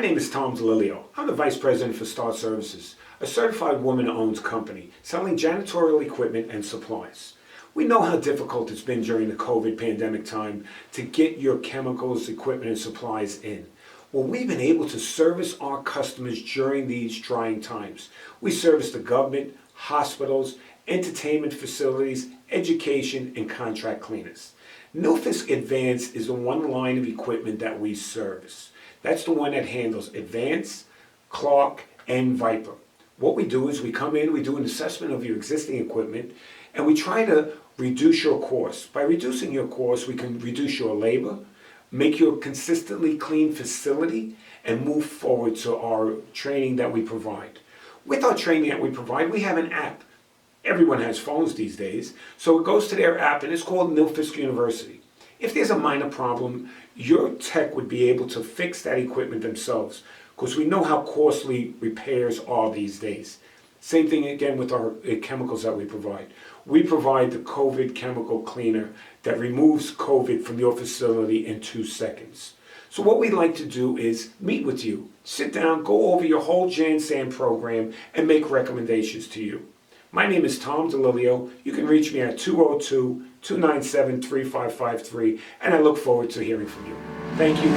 name is Tom DeLilio. I'm the Vice President for Star Services, a certified woman-owned company selling janitorial equipment and supplies. We know how difficult it's been during the COVID pandemic time to get your chemicals, equipment, and supplies in. Well, we've been able to service our customers during these trying times. We service the government, hospitals, entertainment facilities, education, and contract cleaners. Nilfisk Advance is the one line of equipment that we service. That's the one that handles Advance, Clark, and Viper. What we do is we come in, we do an assessment of your existing equipment, and we try to reduce your cost. By reducing your cost, we can reduce your labor, make you a consistently clean facility, and move forward to our training that we provide. With our training that we provide, we have an app. Everyone has phones these days, so it goes to their app, and it's called Nilfisk University. If there's a minor problem, your tech would be able to fix that equipment themselves, because we know how costly repairs are these days. Same thing again with our chemicals that we provide. We provide the COVID chemical cleaner that removes COVID from your facility in 2 seconds. So what we'd like to do is meet with you, sit down, go over your whole JanSan program, and make recommendations to you. My name is Tom DeLilio. You can reach me at 202-297-3553, and I look forward to hearing from you. Thank you.